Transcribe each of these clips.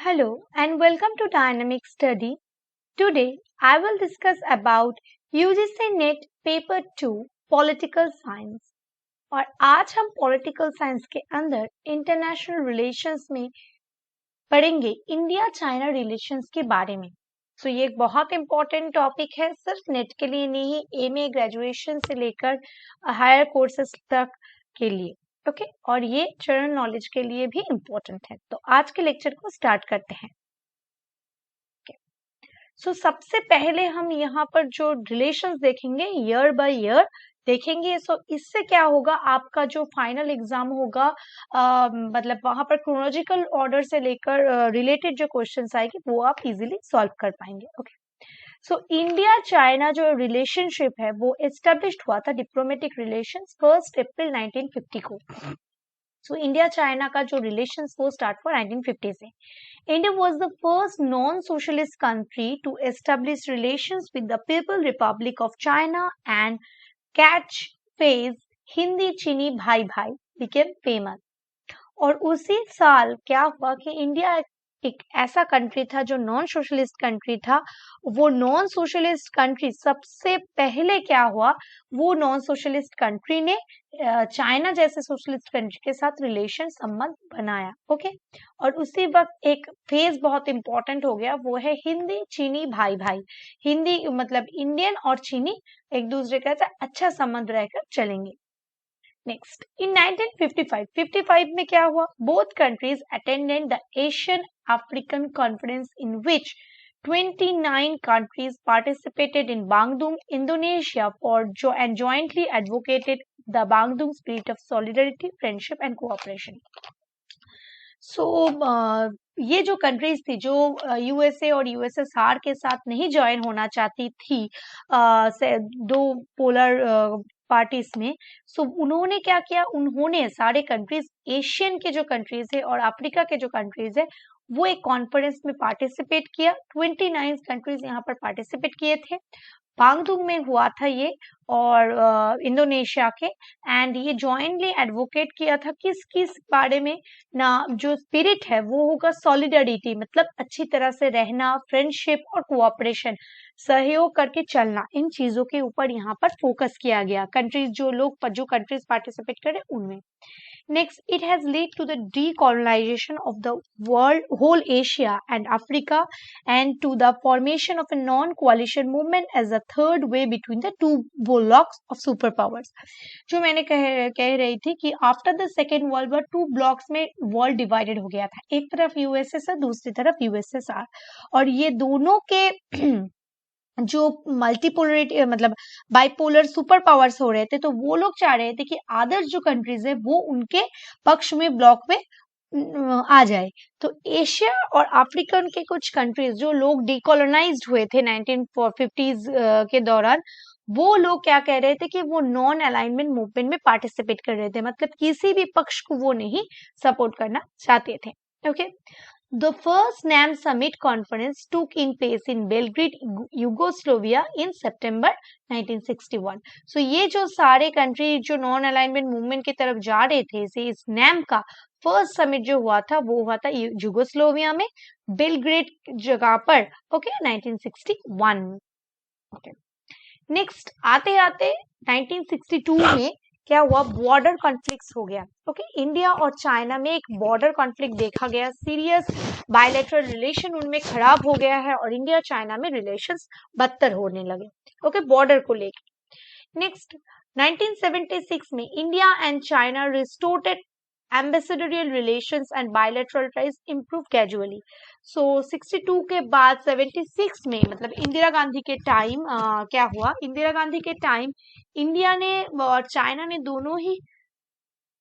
Hello and welcome to Dynamic Study. Today I will discuss about UGC NET paper 2 political science. और आज हम political science के अंदर international relations में पढ़ेंगे इंडिया चाइना रिलेशंस के बारे में। ये एक बहुत इंपॉर्टेंट टॉपिक है, सिर्फ नेट के लिए नहीं, एमए ग्रेजुएशन से लेकर हायर कोर्सेस तक के लिए। ओके और ये जनरल नॉलेज के लिए भी इम्पोर्टेंट है। तो आज के लेक्चर को स्टार्ट करते हैं। सबसे पहले हम यहाँ पर जो रिलेशंस देखेंगे ईयर बाय ईयर देखेंगे। इससे क्या होगा, आपका जो फाइनल एग्जाम होगा मतलब वहां पर क्रोनोलॉजिकल ऑर्डर से लेकर रिलेटेड जो क्वेश्चंस आएंगे वो आप इजीली सॉल्व कर पाएंगे। ओके इंडिया चाइना जो रिलेशनशिप है वो एस्टेब्लिश्ड हुआ था, डिप्लोमेटिक रिलेशंस 1 अप्रैल 1950 को। इंडिया चाइना का जो रिलेशन वो स्टार्ट हुआ 1950 से। India was the first non-socialist country to establish relations with the People's Republic of China, and catchphrase Hindi चीनी भाई भाई became famous। और उसी साल क्या हुआ कि इंडिया एक ऐसा कंट्री था जो नॉन सोशलिस्ट कंट्री था। वो नॉन सोशलिस्ट कंट्री सबसे पहले क्या हुआ, वो नॉन सोशलिस्ट कंट्री ने चाइना जैसे सोशलिस्ट कंट्री के साथ रिलेशन संबंध बनाया। ओके और उसी वक्त एक फेज बहुत इंपॉर्टेंट हो गया, वो है हिंदी चीनी भाई भाई। हिंदी मतलब इंडियन और चीनी एक दूसरे का अच्छा संबंध रहकर चलेंगे। नेक्स्ट इन 1955 में क्या हुआ, both countries attended the Asian African conference in which 29 countries participated in Bandung, Indonesia and jointly advocated the Bandung spirit of solidarity, friendship and cooperation। ये जो कंट्रीज थी जो यूएसए और यूएसएसआर के साथ नहीं ज्वाइन होना चाहती थी दो पोलर पार्टीज में, उन्होंने क्या किया, उन्होंने सारे कंट्रीज एशियन के जो कंट्रीज है और अफ्रीका के जो कंट्रीज है वो एक कॉन्फ्रेंस में पार्टिसिपेट किया। 29 कंट्रीज यहाँ पर पार्टिसिपेट किए थे। बांगदुंग में हुआ था ये और इंडोनेशिया के, एंड ये जॉइंटली एडवोकेट किया था किस बारे में ना, जो स्पिरिट है वो होगा सॉलिडरिटी, मतलब अच्छी तरह से रहना, फ्रेंडशिप और कोऑपरेशन, सहयोग करके चलना, इन चीजों के ऊपर यहाँ पर फोकस किया गया कंट्रीज जो कंट्रीज पार्टिसिपेट करे उनमें। Next, it has led to the decolonization of the world, whole Asia and Africa, and to the formation of a non-coalition movement as a third way between the two blocks of superpowers। जो मैंने कह रही थी कि after the second world war 2 blocks में world divided हो गया था, एक तरफ यूएसएसआर दूसरी तरफ यूएसएसआर, और ये दोनों के जो मल्टीपोलरिटी मतलब बाइपोलर सुपर पावर्स हो रहे थे, तो वो लोग चाह रहे थे कि अदर्स जो कंट्रीज है वो उनके पक्ष में ब्लॉक में आ जाए। तो एशिया और अफ्रीकन के कुछ कंट्रीज जो लोग डिकोलोनाइज्ड हुए थे 1950s के दौरान, वो लोग क्या कह रहे थे कि वो नॉन अलाइनमेंट मूवमेंट में पार्टिसिपेट कर रहे थे, मतलब किसी भी पक्ष को वो नहीं सपोर्ट करना चाहते थे। Okay The first NAM summit conference took in place in Belgrade, Yugoslavia in September 1961। ये जो सारे कंट्री जो नॉन अलाइनमेंट मूवमेंट की तरफ जा रहे थे, इस NAM का फर्स्ट समिट जो हुआ था वो हुआ था यूगोस्लोविया में, बेलग्रेड जगह पर। ओके 1961। ओके नेक्स्ट आते आते 1962 में क्या हुआ, बॉर्डर कॉन्फ्लिक्ट हो गया। ओके इंडिया और चाइना में एक बॉर्डर कॉन्फ्लिक्ट देखा गया, सीरियस बायलैटरल रिलेशन उनमें खराब हो गया है और इंडिया चाइना में रिलेशंस बदतर होने लगे। ओके बॉर्डर को लेकर। नेक्स्ट 1976 में India and China restored ambassadorial relations and bilateral ties improve gradually। 62 के बाद 76 में मतलब इंदिरा गांधी के टाइम क्या हुआ, इंदिरा गांधी के टाइम इंडिया ने और चाइना ने दोनों ही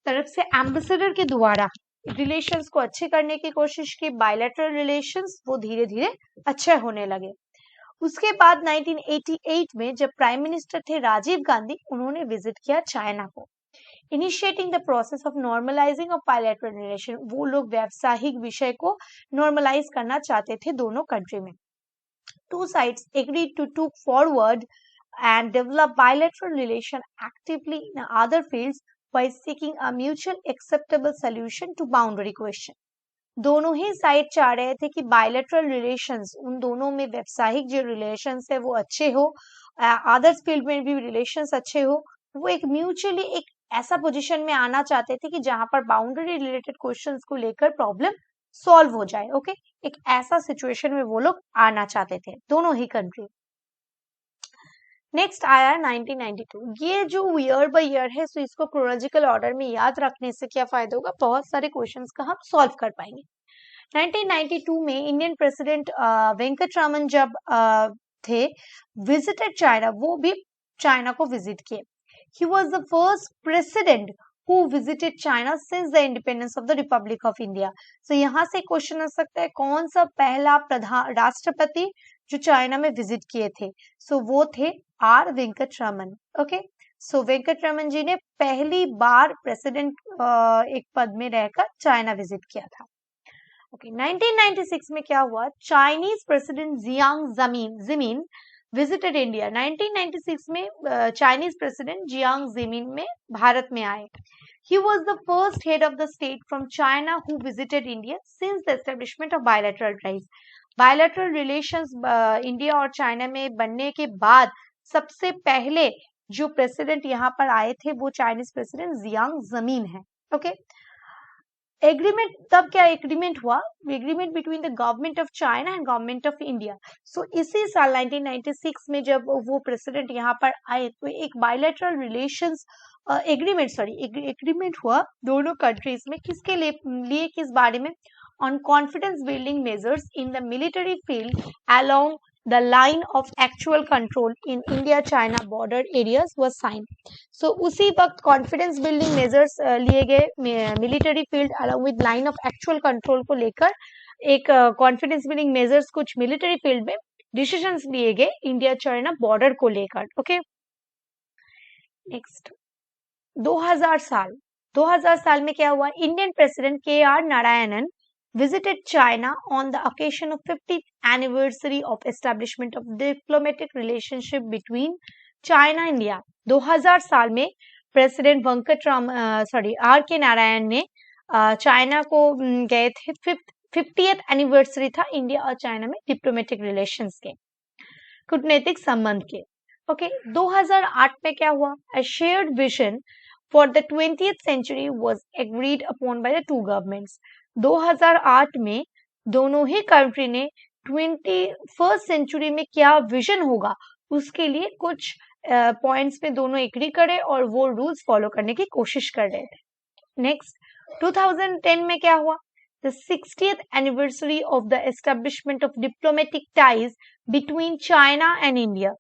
तरफ से एम्बेसडर के द्वारा रिलेशंस को अच्छे करने की कोशिश की, बायलैटरल रिलेशंस वो धीरे धीरे अच्छे होने लगे। उसके बाद 1988 में जब प्राइम मिनिस्टर थे राजीव गांधी, उन्होंने विजिट किया चाइना को, initiating the process of normalising of bilateral relation. वो लोग व्यावसायिक विषय को नॉर्मलाइज करना चाहते थे दोनों कंट्री में। टू साइड्स एग्रीड टू टूक forward and develop bilateral relation actively in other fields by seeking a mutual acceptable solution to boundary question। दोनों ही साइड चाह रहे थे कि बायलैटरल रिलेशंस, उन दोनों में व्यवसायिक जो रिलेशंस है वो अच्छे हो, अदर्स फील्ड में भी रिलेशंस अच्छे हो, वो एक म्यूचुअली एक ऐसा पोजीशन में आना चाहते थे कि जहां पर बाउंड्री रिलेटेड क्वेश्चंस को लेकर प्रॉब्लम सॉल्व हो जाए। ओके, एक ऐसा सिचुएशन में वो लोग आना चाहते थे, दोनों ही कंट्री। नेक्स्ट आया 1992। ये जो ईयर बाय ईयर है, सो इसको क्रोनोलॉजिकल ऑर्डर में याद रखने से क्या फायदा होगा, बहुत सारे क्वेश्चंस का हम सॉल्व कर पाएंगे। 1992 में इंडियन प्रेसिडेंट वेंकटरामन जब थे, विजिटेड चाइना, वो भी चाइना को विजिट किए। He was the first president who visited China since the independence of the Republic of India। So यहाँ से क्वेश्चन आ सकता है, कौन सा पहला प्रधान राष्ट्रपति जो चाइना में विजिट किए थे? सो वो थे आर वेंकटरामन। ओके, सो वेंकटरामन जी ने पहली बार प्रेसिडेंट एक पद में रहकर चाइना विजिट किया था। ओके, 1996 में क्या हुआ, चाइनीज प्रेसिडेंट जियांग ज़मीन विजिटेड इंडिया। 1996 में चाइनीज प्रेसिडेंट जियांग ज़मीन में भारत में आए। He was the first head of the state from China who visited India since the establishment of bilateral ties। Bilateral relations India और चाइना में बनने के बाद सबसे पहले जो प्रेसिडेंट यहाँ पर आए थे वो चाइनीज प्रेसिडेंट जियांग ज़मीन है। ओके, एग्रीमेंट, तब क्या एग्रीमेंट हुआ, agreement between the government of China and government of India. So इसी साल 1996 में जब वो प्रेसिडेंट यहाँ पर आए तो एक बायलैटरल रिलेशंस एग्रीमेंट हुआ दोनों कंट्रीज में, किसके लिए किस बारे में, on confidence building measures in the military field along the line of actual control in India-China border areas was signed। So उसी वक्त confidence building measures लिए गए military field along with line of actual control को लेकर, एक confidence building measures कुछ military field में decisions लिए गए India-China border को लेकर। ओके, नेक्स्ट 2000 साल में क्या हुआ, Indian president KR Narayanan visited China on the occasion of 50th anniversary of establishment of diplomatic relationship between China and India। 2000 साल में प्रेसिडेंट RK नारायण ने चाइना को गए थे, 50th एनिवर्सरी था इंडिया और चाइना में डिप्लोमेटिक रिलेशंस के, कूटनीतिक संबंध के। ओके, 2008 में क्या हुआ, a shared vision for the 20th century was agreed upon by the two governments। 2008 में दोनों ही कंट्री ने 21st सेंचुरी में क्या विजन होगा उसके लिए कुछ पॉइंट्स पे दोनों एग्री करे और वो रूल्स फॉलो करने की कोशिश कर रहे थे। नेक्स्ट 2010 में क्या हुआ, the 60th anniversary of the establishment of diplomatic ties between China and India।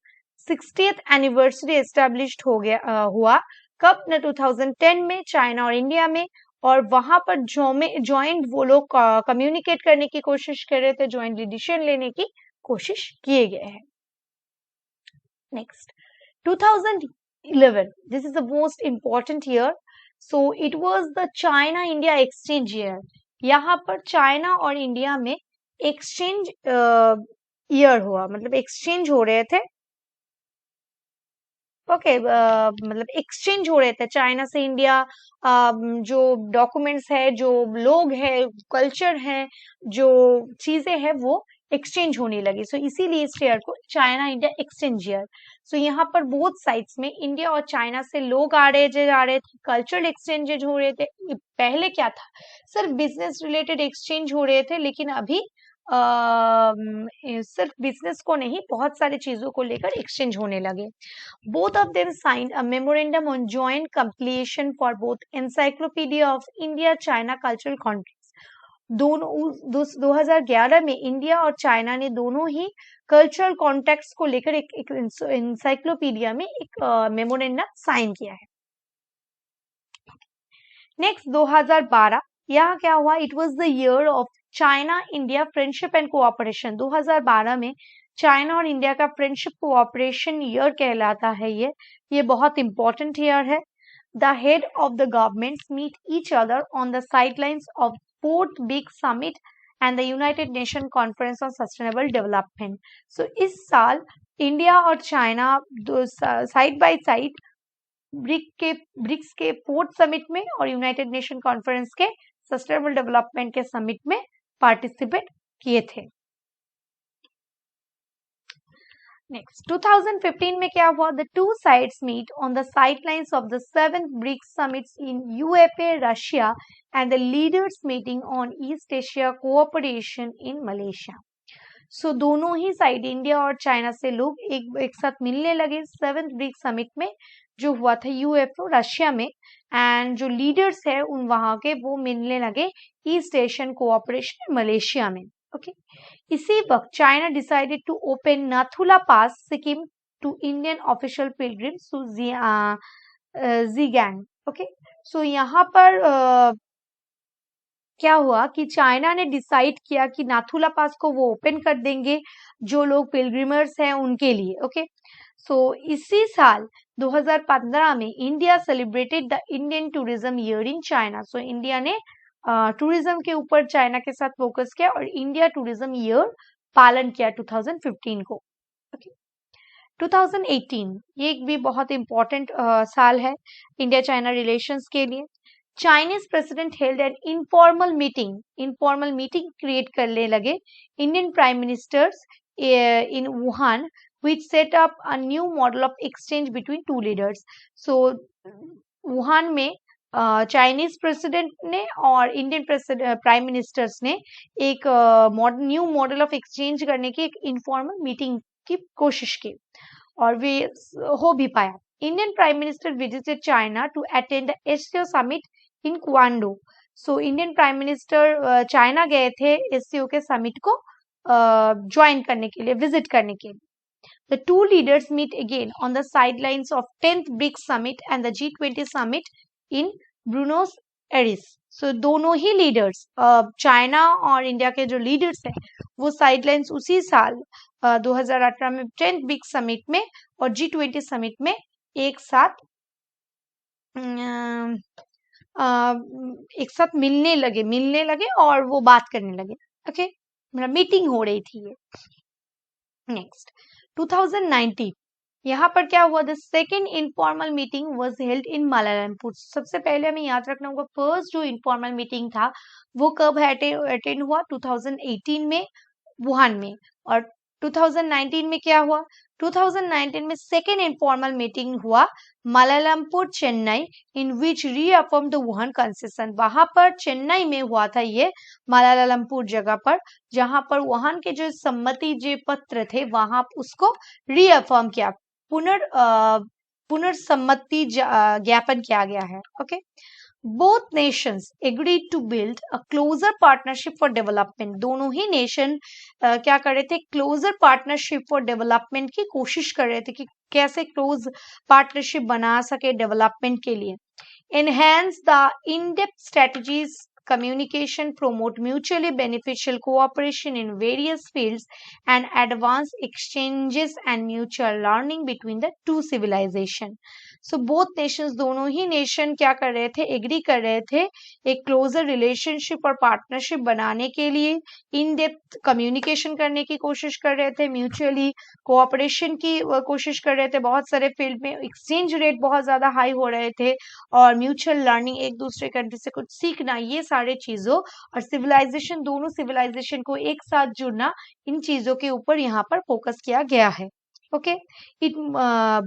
60th anniversary established हो गया हुआ कब न 2010 में चाइना और इंडिया में, और वहां पर ज्वाइंट वो लोग कम्युनिकेट करने की कोशिश कर रहे थे, ज्वाइंट डिसीजन लेने की कोशिश किए गए हैं। Next 2011, this is the most important year. So it was the China India exchange year. यहाँ पर चाइना और इंडिया में एक्सचेंज ईयर हुआ, मतलब एक्सचेंज हो रहे थे। ओके, मतलब एक्सचेंज हो रहे थे चाइना से इंडिया, जो डॉक्यूमेंट्स है, जो लोग है, कल्चर है, जो चीजें हैं वो एक्सचेंज होने लगी। सो इसीलिए इस ईयर को चाइना इंडिया एक्सचेंज ईयर। सो यहाँ पर बोथ साइड्स में इंडिया और चाइना से लोग आ रहे थे, कल्चरल एक्सचेंजेज हो रहे थे। पहले क्या था सर, बिजनेस रिलेटेड एक्सचेंज हो रहे थे, लेकिन अभी सिर्फ बिजनेस को नहीं, बहुत सारी चीजों को लेकर एक्सचेंज होने लगे। Both of them signed a memorandum on joint completion for both encyclopedia of India China cultural contacts. दोनों 2011 में इंडिया और चाइना ने दोनों ही कल्चरल कॉन्टेक्ट्स को लेकर एक एनसाइक्लोपीडिया में एक मेमोरेंडम साइन किया है। नेक्स्ट 2012, यहाँ क्या हुआ, it was the year of China India friendship and cooperation. 2012 में चाइना और इंडिया का फ्रेंडशिप कोऑपरेशन ईयर कहलाता है। ये बहुत इंपॉर्टेंट ईयर है। The head of the governments meet each other on the sidelines of fourth big summit and the united nation conference on sustainable development. So इस साल India और China side by side BRICS के fourth summit में और united nation conference के sustainable development के summit में participate किए थे। नेक्स्ट 2015 में क्या हुआ? The two sides meet on the sidelines of the 7th BRICS summits in Ufa Russia and the leaders meeting on east Asia cooperation in Malaysia. So दोनों ही side, India और China से लोग एक साथ मिलने लगे 7th ब्रिक्स समिट में, जो हुआ था यूएफए रशिया में, एंड जो लीडर्स है उन वहां के वो मिलने लगे ईस्ट एशियन कोऑपरेशन मलेशिया में। ओके, इसी वक्त China decided to open Nathula pass Sikkim to Indian official pilgrims to ज़िगैंग। ओके, सो यहाँ पर क्या हुआ कि चाइना ने डिसाइड किया कि नाथुला पास को वो ओपन कर देंगे जो लोग पिलग्रिमर्स हैं उनके लिए। ओके, सो इसी साल 2015 में India celebrated the Indian tourism year in China. So India ने टूरिज्म के ऊपर चाइना के साथ फोकस किया और इंडिया टूरिज्म ईयर पालन किया 2015 को। ओके, 2018 ये एक भी बहुत इंपॉर्टेंट साल है इंडिया चाइना रिलेशंस के लिए। Chinese president held an informal meeting create करने लगे Indian prime ministers in Wuhan which set up a new model of exchange between two leaders. So Wuhan में चाइनीज प्रेसिडेंट ने और Indian prime ministers ने एक new model of exchange करने की एक इनफॉर्मल मीटिंग की कोशिश की और वे हो भी पाया। Indian prime minister visited China to attend the SCO summit in Qingdao. So Indian prime minister China गए थे एससीओ के समिट को ज्वाइन करने के लिए, विजिट करने के लिए। The two leaders meet again on the sidelines of 10th BRICS Summit and the G20 Summit in Buenos Aires. So दोनों ही लीडर्स, चाइना और इंडिया के जो लीडर्स हैं वो साइडलाइंस उसी साल 2018 में 10th BRICS समिट में और G20 समिट में एक साथ मिलने लगे और वो बात करने लगे। ओके, मीटिंग हो रही थी ये। नेक्स्ट 2019 यहाँ पर क्या हुआ? The second informal meeting was held in Mamallapuram. सबसे पहले हमें याद रखना होगा फर्स्ट जो इनफॉर्मल मीटिंग था वो कब अटेंड हुआ? 2018 में वुहान में। और 2019 में क्या हुआ? 2019 में सेकेंड इनफॉर्मल मीटिंग हुआ मालालमपुर चेन्नई इन विच रीअफर्म द वुहान कंसेशन। वहां पर चेन्नई में हुआ था ये, मालालमपुर जगह पर, जहां पर वुहान के जो सम्मति जो पत्र थे वहां उसको रीअफर्म किया, पुनर्सम्मति ज्ञापन किया गया है। Okay, both nations agreed to build a closer partnership for development. दोनों ही नेशन क्या कर रहे थे? क्लोजर पार्टनरशिप फॉर डेवलपमेंट की कोशिश कर रहे थे कि कैसे क्लोज पार्टनरशिप बना सके डेवलपमेंट के लिए। Enhance the in-depth strategies communication, promote mutually beneficial cooperation in various fields and advance exchanges and mutual learning between the two civilization. So both nations, दोनों ही नेशन क्या कर रहे थे? एग्री कर रहे थे एक क्लोजर रिलेशनशिप और पार्टनरशिप बनाने के लिए, इन डेप्थ कम्युनिकेशन करने की कोशिश कर रहे थे, म्यूचुअली कोऑपरेशन की कोशिश कर रहे थे, बहुत सारे फील्ड में एक्सचेंज रेट बहुत ज्यादा हाई हो रहे थे और म्यूचुअल लर्निंग, एक दूसरे कंट्री से कुछ सीखना, ये सारे चीजों और सिविलाइजेशन, दोनों सिविलाइजेशन को एक साथ जुड़ना, इन चीजों के ऊपर यहाँ पर फोकस किया गया है। Okay, it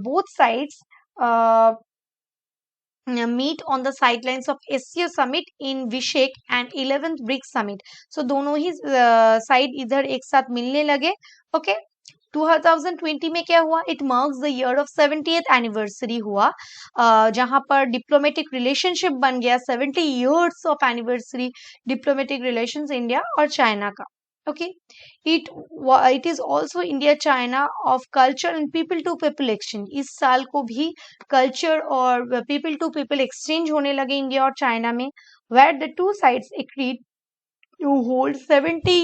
both sides meet on the sidelines of SCO summit in Vishek and 11th BRICS summit. So दोनों ही साइड इधर एक साथ मिलने लगे। ओके, 2020 में क्या हुआ? It marks the year of 70th anniversary हुआ, जहां पर डिप्लोमेटिक रिलेशनशिप बन गया, 70 years of anniversary diplomatic relations India और चाइना का। Okay, it is also India China of culture and people to people exchange. इस साल को भी कल्चर और people to people exchange होने लगे इंडिया और चाइना में, where the two sides agreed to hold 70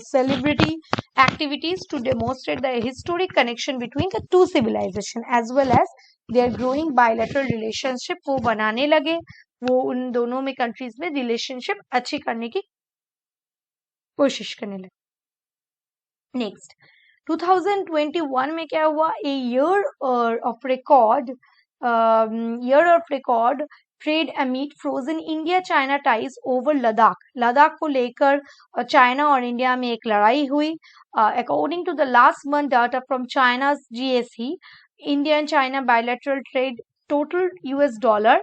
celebrity activities to demonstrate the historic connection between the two civilization as well as their growing bilateral relationship. वो बनाने लगे, वो उन दोनों में कंट्रीज में रिलेशनशिप अच्छी करने की कोशिश करने लगे। नेक्स्ट 2021 में क्या हुआ? A year of record trade amid frozen India China ties over Ladakh. Ladakh को लेकर चाइना और इंडिया में एक लड़ाई हुई। According to the last month data from China GSE, India and China bilateral trade total US dollar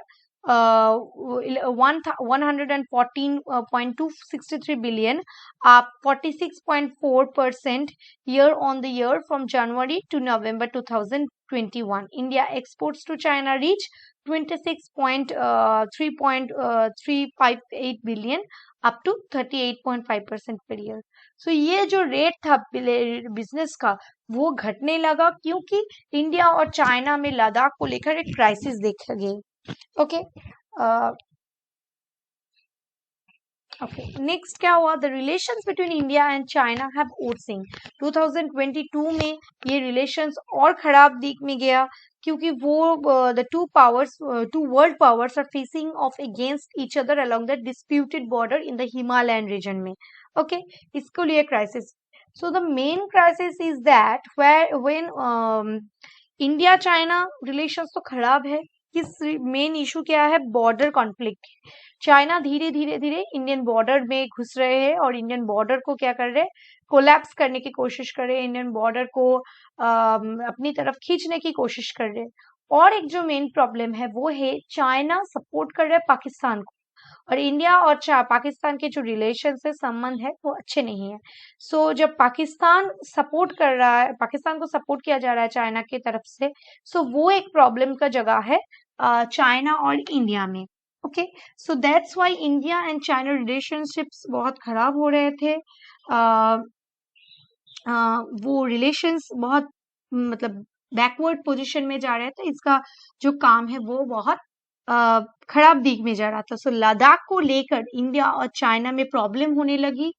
114.263 billion, up 46.4% year on the year from January to November 2021. India exports to China reach 26.358 billion, up to 38.5% per year. So ये जो rate था business का वो घटने लगा क्योंकि India और China में लद्दाख को लेकर एक क्राइसिस देखा गया। ओके ओके, नेक्स्ट क्या हुआ? The relations between India and China have worsened. 2022 में ये रिलेशंस और खराब दिख में गया क्योंकि वो the two world powers are facing off against each other along the disputed border in the Himalayan region में। ओके, इसको लिए crisis. So the main crisis is that when India China relations तो खराब है, किस मेन इशू क्या है? Border conflict. China धीरे धीरे धीरे इंडियन बॉर्डर में घुस रहे हैं और इंडियन बॉर्डर को क्या कर रहे हैं? कोलैप्स करने की कोशिश कर रहे हैं, इंडियन बॉर्डर को अपनी तरफ खींचने की कोशिश कर रहे हैं। और एक जो मेन प्रॉब्लम है वो है चाइना सपोर्ट कर रहा है पाकिस्तान को, और इंडिया और पाकिस्तान के जो रिलेशन है, संबंध है, वो अच्छे नहीं है। सो जब पाकिस्तान सपोर्ट कर रहा है, पाकिस्तान को सपोर्ट किया जा रहा है चाइना की तरफ से, सो वो एक प्रॉब्लम का जगह है चाइना और इंडिया में। Okay, so that's why India and China relationships बहुत खराब हो रहे थे। वो रिलेशंस बहुत मतलब बैकवर्ड पोजीशन में जा रहे थे। इसका जो काम है वो बहुत खराब दिख में जा रहा था। सो लद्दाख को लेकर इंडिया और चाइना में प्रॉब्लम होने लगी,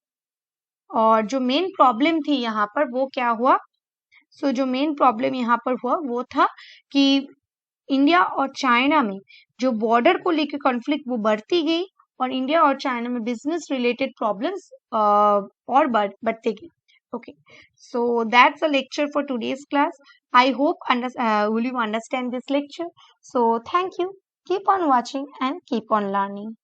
और जो मेन प्रॉब्लम थी यहाँ पर वो क्या हुआ? सो जो मेन प्रॉब्लम यहाँ पर हुआ वो था कि इंडिया और चाइना में जो बॉर्डर को लेकर कॉन्फ्लिक्ट वो बढ़ती गई, और इंडिया और चाइना में बिजनेस रिलेटेड प्रॉब्लम्स और बढ़ते गई। Okay, so that's a lecture for today's class. I hope will you understand this lecture? So thank you. Keep on watching and keep on learning.